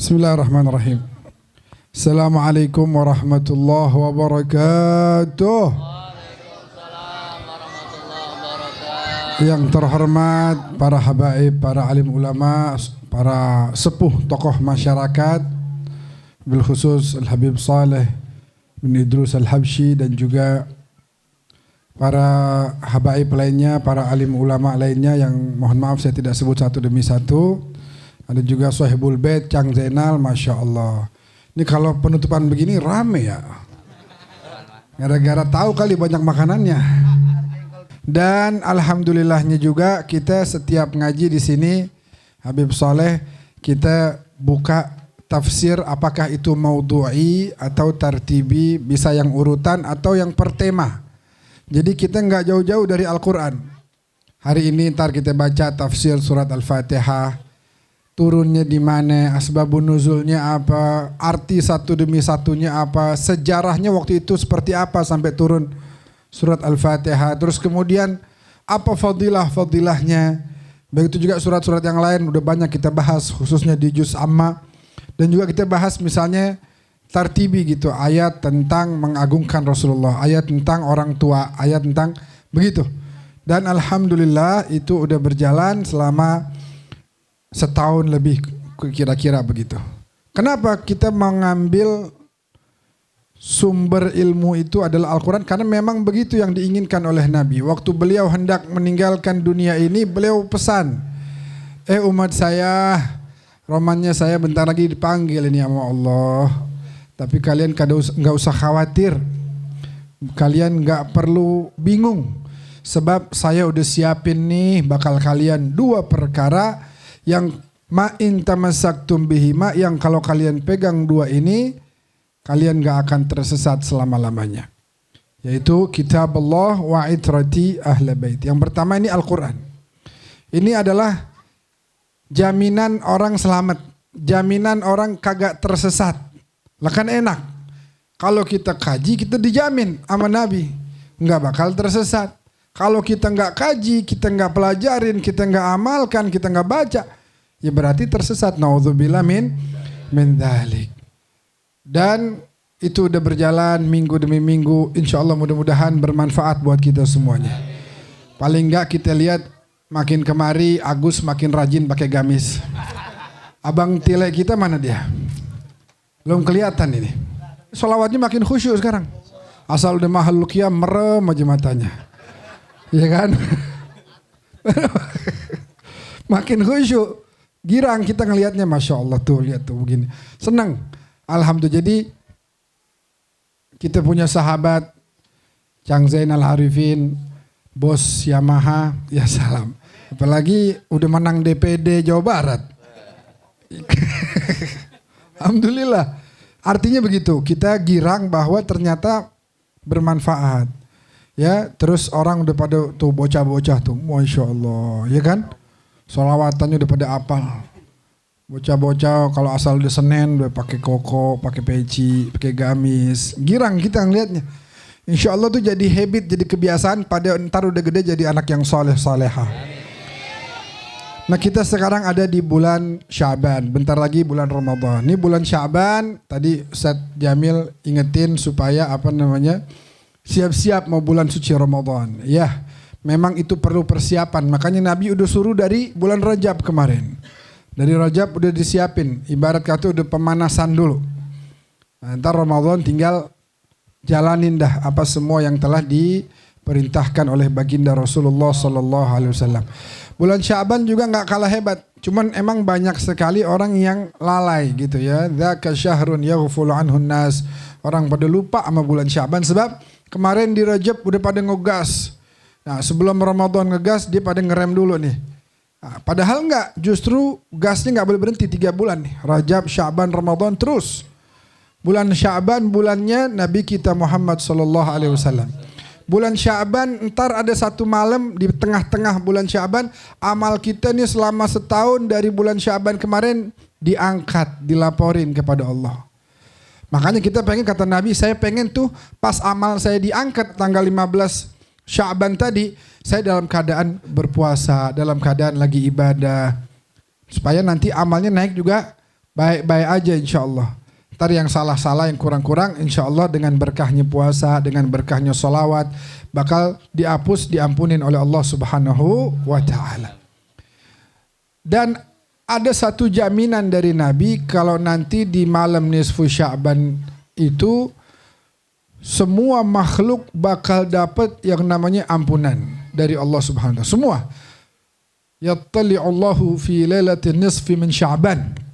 Bismillahirrahmanirrahim. Assalamualaikum warahmatullahi wabarakatuh. Waalaikumsalam warahmatullahi wabarakatuh. Yang terhormat para habaib, para alim ulama, para sepuh tokoh masyarakat, bil khusus Al-Habib Saleh bin Idrus Al-Habsyi, dan juga para habaib lainnya, para alim ulama lainnya yang mohon maaf saya tidak sebut satu demi satu. Ada juga Sohibul Bait Cang Zainal, Masya Allah. Ini kalau penutupan begini rame ya. Gara-gara tahu kali banyak makanannya. Dan alhamdulillahnya juga kita setiap ngaji di sini, Habib Saleh, kita buka tafsir, apakah itu maudhu'i atau tartibi, bisa yang urutan atau yang per tema. Jadi kita nggak jauh-jauh dari Al-Quran. Hari ini ntar kita baca tafsir surat Al-Fatihah, turunnya di mana, asbabun nuzulnya apa, arti satu demi satunya apa, sejarahnya waktu itu seperti apa sampai turun surat Al-Fatihah. Terus kemudian apa fadilahnya. Begitu juga surat-surat yang lain udah banyak kita bahas, khususnya di juz amma. Dan juga kita bahas misalnya tartibi gitu, ayat tentang mengagungkan Rasulullah, ayat tentang orang tua, ayat tentang begitu. Dan alhamdulillah itu udah berjalan selama setahun lebih kira-kira begitu. Kenapa kita mengambil sumber ilmu itu adalah Al-Quran? Karena memang begitu yang diinginkan oleh Nabi. Waktu beliau hendak meninggalkan dunia ini, beliau pesan, umat saya, romannya saya bentar lagi dipanggil ini sama Allah. Tapi kalian nggak usah khawatir, kalian nggak perlu bingung, sebab saya udah siapin nih bakal kalian dua perkara yang ma'in tamassaktum bihima, yang kalau kalian pegang dua ini kalian gak akan tersesat selama-lamanya, yaitu kitab Allah wa itrati ahli bait. Yang pertama ini Al-Quran. Ini adalah jaminan orang selamat, jaminan orang kagak tersesat. Lah kan enak, kalau kita kaji kita dijamin sama Nabi gak bakal tersesat. Kalau kita nggak kaji, kita nggak pelajarin, kita nggak amalkan, kita nggak baca, ya berarti tersesat. Naudzubillah min dzalik. Dan itu udah berjalan minggu demi minggu. Insya Allah mudah-mudahan bermanfaat buat kita semuanya. Paling nggak kita lihat makin kemari Agus makin rajin pakai gamis. Abang Tile kita mana dia? Belum kelihatan ini. Sholawatnya makin khusyuk sekarang. Asal udah mahal luqiyah merem aja matanya. Iya kan? Makin khusyuk, girang kita ngelihatnya, Masya Allah tuh, lihat tuh begini. Senang, alhamdulillah. Jadi kita punya sahabat Cang Zainal Arifin, bos Yamaha, ya salam. Apalagi udah menang DPD Jawa Barat. Alhamdulillah. Artinya begitu, kita girang bahwa ternyata bermanfaat. Ya, terus orang udah pada tuh bocah-bocah tuh, Masya Allah, ya kan? Sholawatannya udah pada apal. Bocah-bocah kalau asal udah Senin udah pakai koko, pakai peci, pakai gamis. Girang kita ngelihatnya. Insya Allah tuh jadi habit, jadi kebiasaan, pada ntar udah gede jadi anak yang soleh-solehah. Nah kita sekarang ada di bulan Sya'ban, bentar lagi bulan Ramadan. Ini bulan Sya'ban, tadi Ustaz Jamil ingetin supaya siap-siap mau bulan suci Ramadan. Ya, memang itu perlu persiapan. Makanya Nabi udah suruh dari bulan Rajab kemarin. Dari Rajab udah disiapin. Ibarat kata udah pemanasan dulu. Nah, ntar Ramadan tinggal jalanin dah apa semua yang telah diperintahkan oleh baginda Rasulullah Sallallahu Alaihi Wasallam. Bulan Sya'ban juga nggak kalah hebat. Cuman emang banyak sekali orang yang lalai gitu ya. Dzaka syahrun yaghfulu anhun nas. Orang pada lupa sama bulan Sya'ban sebab kemarin di Rajab udah pada ngegas. Nah sebelum Ramadan ngegas dia pada ngerem dulu nih. Nah, padahal enggak, justru gasnya nggak boleh berhenti 3 bulan nih. Rajab, Sya'ban, Ramadan terus. Bulan Sya'ban bulannya Nabi kita Muhammad Sallallahu Alaihi Wasallam. Bulan Sya'ban ntar ada satu malam di tengah-tengah bulan Sya'ban, amal kita nih selama setahun dari bulan Sya'ban kemarin diangkat, dilaporin kepada Allah. Makanya kita pengen, kata Nabi, saya pengen tuh pas amal saya diangkat tanggal 15 Sya'ban tadi, saya dalam keadaan berpuasa, dalam keadaan lagi ibadah. Supaya nanti amalnya naik juga baik-baik aja insya Allah. Ntar yang salah-salah, yang kurang-kurang insya Allah dengan berkahnya puasa, dengan berkahnya solawat bakal dihapus, diampunin oleh Allah Subhanahu wa ta'ala. Dan ada satu jaminan dari Nabi kalau nanti di malam nisfu Sya'ban itu semua makhluk bakal dapat yang namanya ampunan dari Allah Subhanahu wa ta'ala. Semua. Yattali'ullahu fi lailatin nisfi min Sya'ban.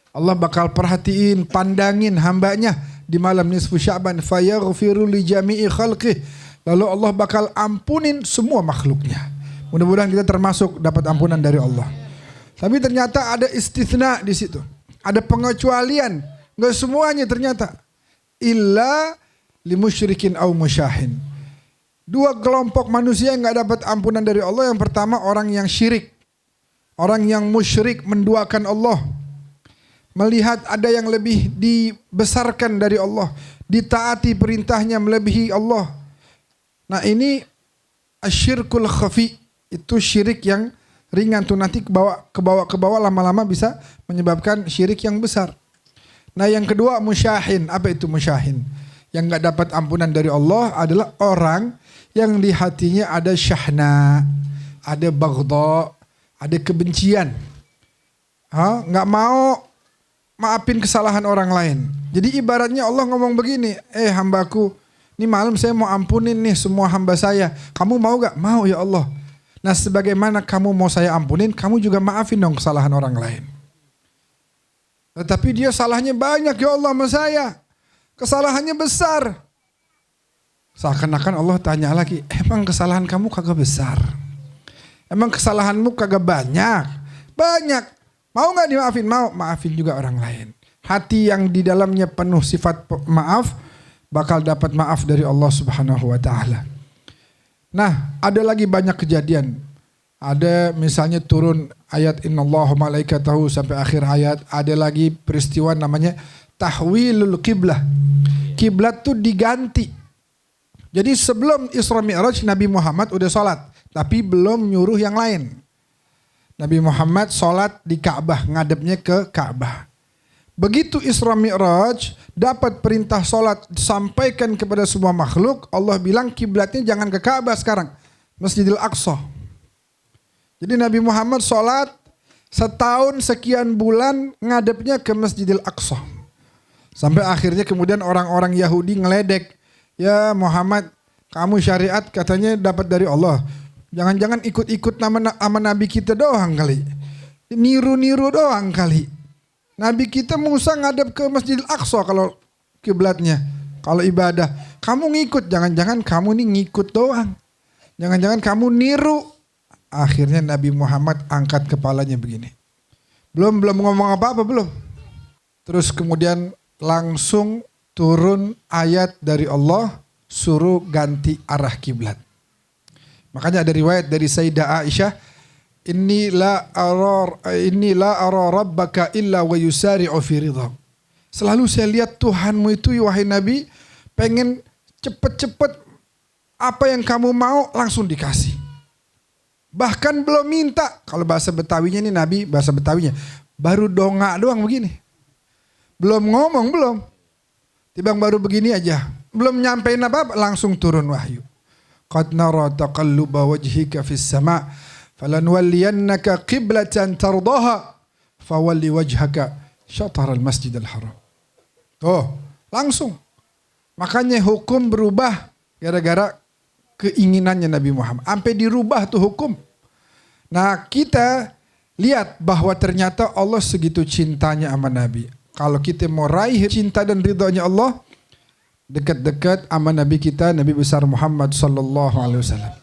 Allah bakal perhatiin, pandangin hambanya di malam nisfu Sya'ban, fayaghfiru li jami'i khalqih. Lalu Allah bakal ampunin semua makhluknya. Mudah-mudahan kita termasuk dapat ampunan dari Allah. Tapi ternyata ada istitsna di situ. Ada pengecualian. Enggak semuanya ternyata. Illa limusyrikin au musyahin. Dua kelompok manusia yang enggak dapat ampunan dari Allah. Yang pertama orang yang syirik. Orang yang musyrik menduakan Allah. Melihat ada yang lebih dibesarkan dari Allah, ditaati perintahnya melebihi Allah. Nah ini asyirkul khafi, itu syirik yang ringan tuh, nanti ke bawah lama-lama bisa menyebabkan syirik yang besar. Nah yang kedua musyahin. Apa itu musyahin? Yang enggak dapat ampunan dari Allah adalah orang yang di hatinya ada syahna, ada baghdha, ada kebencian. Enggak mau maafin kesalahan orang lain. Jadi ibaratnya Allah ngomong begini, hambaku, ini malam saya mau ampunin nih semua hamba saya. Kamu mau gak? Mau ya Allah. Nah sebagaimana kamu mau saya ampunin, kamu juga maafin dong kesalahan orang lain. Tetapi dia salahnya banyak ya Allah sama saya. Kesalahannya besar. Seakan-akan Allah tanya lagi, emang kesalahan kamu kagak besar? Emang kesalahanmu kagak banyak? Banyak. Mau gak dimaafin? Mau. Maafin juga orang lain. Hati yang di dalamnya penuh sifat maaf bakal dapat maaf dari Allah Subhanahu wa ta'ala. Nah, ada lagi banyak kejadian. Ada misalnya turun ayat innallaha malaikatahu sampai akhir ayat. Ada lagi peristiwa namanya tahwilul qiblah. Kiblat tuh diganti. Jadi sebelum Isra Mi'raj Nabi Muhammad udah sholat, tapi belum nyuruh yang lain. Nabi Muhammad sholat di Ka'bah, ngadepnya ke Ka'bah. Begitu Isra Mi'raj dapat perintah sholat disampaikan kepada semua makhluk, Allah bilang kiblatnya jangan ke Ka'bah sekarang, Masjidil Aqsa. Jadi Nabi Muhammad sholat setahun sekian bulan ngadepnya ke Masjidil Aqsa. Sampai akhirnya kemudian orang-orang Yahudi ngeledek, ya Muhammad, kamu syariat katanya dapat dari Allah. Jangan-jangan ikut-ikut nama Nabi kita doang kali. Niru-niru doang kali. Nabi kita Musa ngadep ke Masjidil Aqsa kalau kiblatnya. Kalau ibadah. Kamu ngikut. Jangan-jangan kamu nih ngikut doang. Jangan-jangan kamu niru. Akhirnya Nabi Muhammad angkat kepalanya begini. Belum ngomong apa-apa belum. Terus kemudian langsung turun ayat dari Allah. Suruh ganti arah kiblat. Makanya ada riwayat dari Sayyidah Aisyah, Inni la ara rabbaka illa wa yusari'u fi ridha. Selalu saya lihat Tuhanmu itu wahai Nabi pengen cepet-cepet apa yang kamu mau langsung dikasih. Bahkan belum minta. Kalau bahasa Betawinya ini Nabi bahasa Betawinya baru dongak doang begini. Belum ngomong belum. Tibang baru begini aja. Belum nyampein apa langsung turun wahyu. Qad nara taqalluba wajhika fis sama' falanwalliyannaka qiblatan tardaha fawalli wajhaka syatral masjidil haram. Oh, langsung. Makanya hukum berubah gara-gara keinginannya Nabi Muhammad. Sampai dirubah tuh hukum. Nah, kita lihat bahwa ternyata Allah segitu cintanya sama Nabi. Kalau kita mau raih cinta dan ridhonya Allah, dekat-dekat sama Nabi kita, Nabi besar Muhammad sallallahu alaihi wasallam.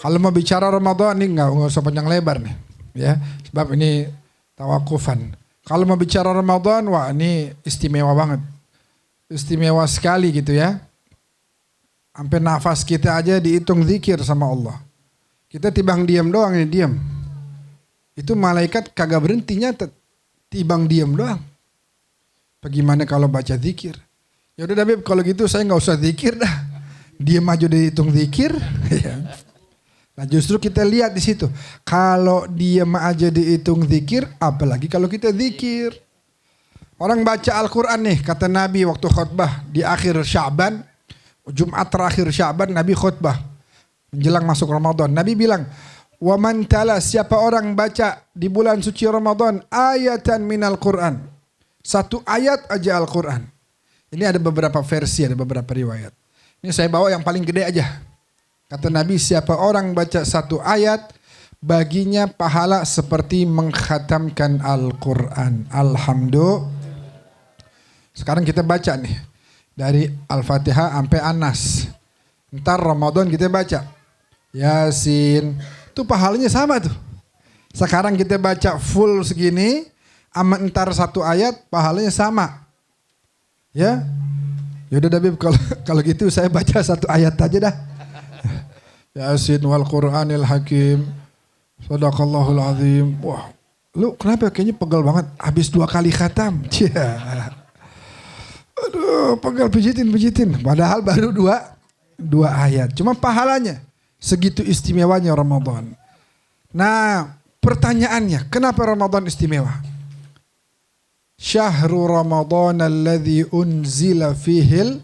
Kalau mau bicara Ramadan ini enggak usah panjang lebar nih, ya. Sebab ini tawakufan. Kalau mau bicara Ramadan, wah ini istimewa banget. Istimewa sekali gitu ya. Sampai nafas kita aja dihitung zikir sama Allah. Kita tibang diam doang ini diam. Itu malaikat kagak berhentinya tibang diam doang. Bagaimana kalau baca zikir? Ya udah Habib, kalau gitu saya nggak usah zikir dah. Diam aja dihitung zikir. Nah justru kita lihat di situ. Kalau diam aja dihitung zikir, apalagi kalau kita zikir. Orang baca Al-Quran nih, kata Nabi waktu khutbah di akhir Sya'ban, Jumat terakhir Sya'ban Nabi khutbah menjelang masuk Ramadan. Nabi bilang, "Wa man tala, siapa orang baca di bulan suci Ramadan ayatan minal Quran." Satu ayat aja Al-Quran. Ini ada beberapa versi, ada beberapa riwayat. Ini saya bawa yang paling gede aja. Kata Nabi, siapa orang baca satu ayat, baginya pahala seperti mengkhatamkan Al-Quran. Alhamdulillah. Sekarang kita baca nih. Dari Al-Fatihah sampai An-Nas. Ntar Ramadan kita baca Yasin. Itu pahalanya sama tuh. Sekarang kita baca full segini, sama ntar satu ayat pahalanya sama. Ya. Yaudah Habib, kalau gitu saya baca satu ayat aja dah. Yasin wal Qur'anil Hakim. Sadaqallahul azim. Wah, lu kenapa kayaknya pegal banget? Habis 2 kali khatam. Cia. Aduh, pegal pijitin. Padahal baru dua ayat. Cuma pahalanya segitu istimewanya Ramadan. Nah, pertanyaannya, kenapa Ramadan istimewa? Syahrul Ramadan alladzi unzila fihil,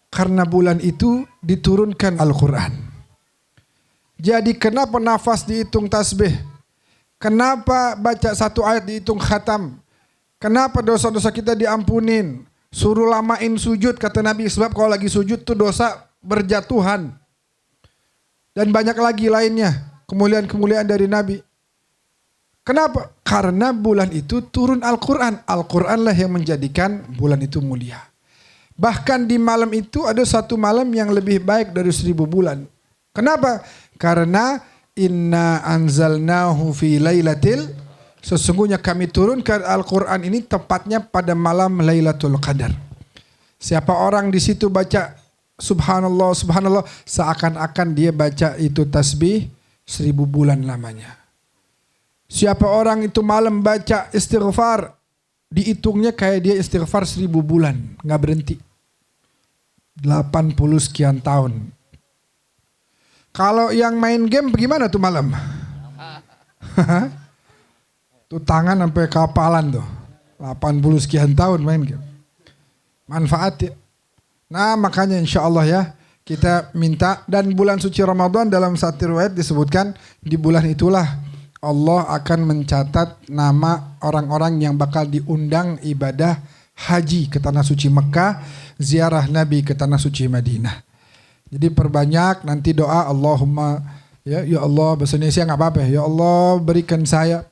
karena bulan itu diturunkan Al-Quran. Jadi kenapa nafas dihitung tasbih? Kenapa baca satu ayat dihitung khatam? Kenapa dosa-dosa kita diampunin? Suruh lamain sujud, kata Nabi, sebab kalau lagi sujud tuh dosa berjatuhan. Dan banyak lagi lainnya, kemuliaan-kemuliaan dari Nabi. Kenapa? Karena bulan itu turun Al-Quran. Al-Quran lah yang menjadikan bulan itu mulia. Bahkan di malam itu ada satu malam yang lebih baik dari 1000 bulan. Kenapa? Karena inna anzalnahu fi lailatil, sesungguhnya kami turunkan Al-Quran ini tepatnya pada malam Lailatul Qadar. Siapa orang di situ baca Subhanallah, Subhanallah, seakan-akan dia baca itu tasbih 1000 bulan lamanya. Siapa orang itu malam baca istighfar, dihitungnya kayak dia istighfar 1000 bulan, nggak berhenti. 80 sekian tahun. Kalau yang main game bagaimana tuh malam? Tuh tangan sampai kapalan tuh. 80 sekian tahun main game. Manfaat ya. Nah makanya insya Allah ya, kita minta, dan bulan suci Ramadan dalam satu riwayat disebutkan di bulan itulah Allah akan mencatat nama orang-orang yang bakal diundang ibadah haji ke tanah suci Mekah, ziarah Nabi ke tanah suci Madinah. Jadi perbanyak nanti doa Allahumma ya Allah, bahasa Indonesia nggak apa-apa ya Allah berikan saya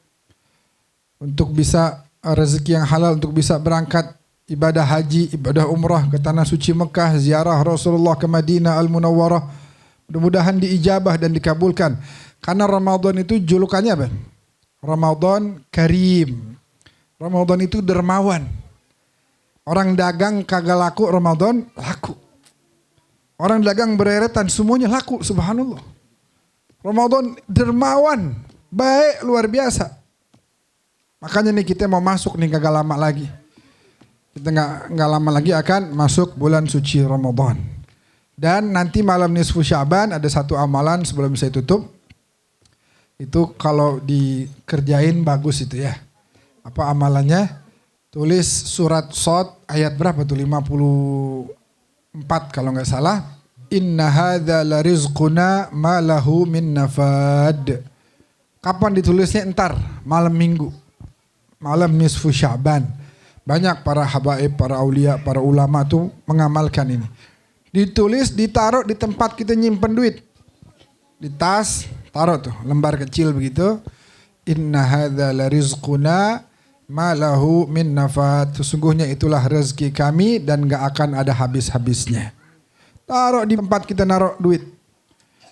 untuk bisa rezeki yang halal, untuk bisa berangkat ibadah haji, ibadah umrah ke tanah suci Mekah, ziarah Rasulullah ke Madinah Al-Munawwarah. Mudah-mudahan diijabah dan dikabulkan. Karena Ramadan itu julukannya apa? Ramadan Karim. Ramadan itu dermawan. Orang dagang kagak laku, Ramadan laku. Orang dagang bereretan, semuanya laku, subhanallah. Ramadan dermawan, baik luar biasa. Makanya nih kita mau masuk nih kagak lama lagi. Kita nggak lama lagi akan masuk bulan suci Ramadan. Dan nanti malam nisfu Sya'ban ada satu amalan sebelum saya tutup. Itu kalau dikerjain bagus itu ya. Apa amalannya? Tulis surat Shad ayat berapa tuh? 54 kalau nggak salah. Inna hadza la rizquna ma lahu min nafad. Kapan ditulisnya? Entar malam Minggu. Malam nisfu Sya'ban. Banyak para habaib, para aulia, para ulama tuh mengamalkan ini. Ditulis, ditaruh di tempat kita nyimpen duit. Di tas, taruh tuh lembar kecil begitu. Inna hadza la rizquna ma lahu min nafad. Sesungguhnya itulah rezeki kami dan gak akan ada habis-habisnya. Taruh di tempat kita naruh duit.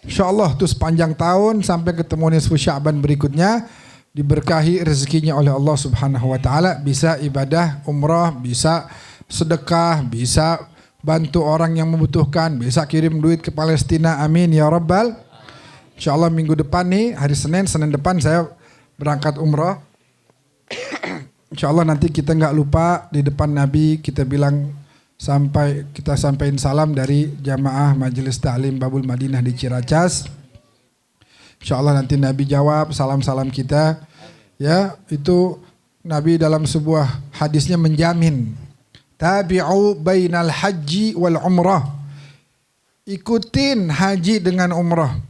InsyaAllah tuh sepanjang tahun sampai ketemu nisfu Sya'ban berikutnya, diberkahi rezekinya oleh Allah Subhanahu wa taala, bisa ibadah umrah, bisa sedekah, bisa bantu orang yang membutuhkan, bisa kirim duit ke Palestina. Amin ya rabbal. Insyaallah minggu depan nih, hari Senin depan saya berangkat umrah. Insyaallah nanti kita nggak lupa di depan Nabi kita bilang kita sampaikan salam dari jamaah Majelis Ta'lim Babul Madinah di Ciracas. InsyaAllah nanti Nabi jawab salam-salam kita. Ya, itu Nabi dalam sebuah hadisnya menjamin, tabi'u bainal haji wal umrah. Ikutin haji dengan umrah.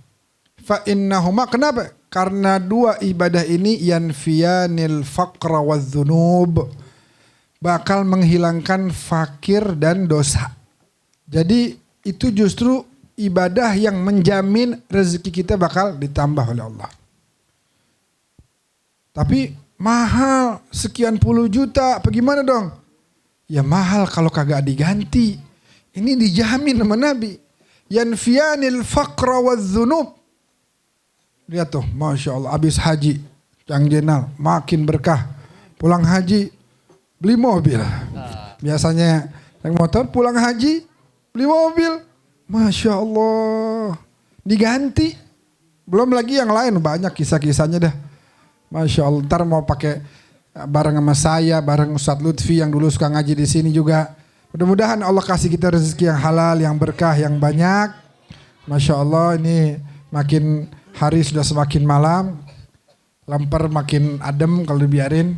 Fa innahuma, kenapa? Karena dua ibadah ini yanfiyanil faqra waz dzunub, bakal menghilangkan fakir dan dosa. Jadi itu justru ibadah yang menjamin rezeki kita bakal ditambah oleh Allah. Tapi mahal, sekian puluh juta, apa gimana dong? Ya mahal kalau kagak diganti. Ini dijamin sama Nabi. Yanfiyanil faqra waz dzunub. Lihat tuh, Masya Allah, habis haji, Cang Jenal, makin berkah. Pulang haji, beli mobil. Biasanya naik motor, pulang haji, beli mobil. Masya Allah, diganti. Belum lagi yang lain, banyak kisah-kisahnya dah. Masya Allah, ntar mau pakai bareng sama saya, bareng Ustadz Lutfi yang dulu suka ngaji di sini juga. Mudah-mudahan Allah kasih kita rezeki yang halal, yang berkah, yang banyak. Masya Allah, ini makin hari sudah semakin malam, lemper makin adem kalau dibiarin.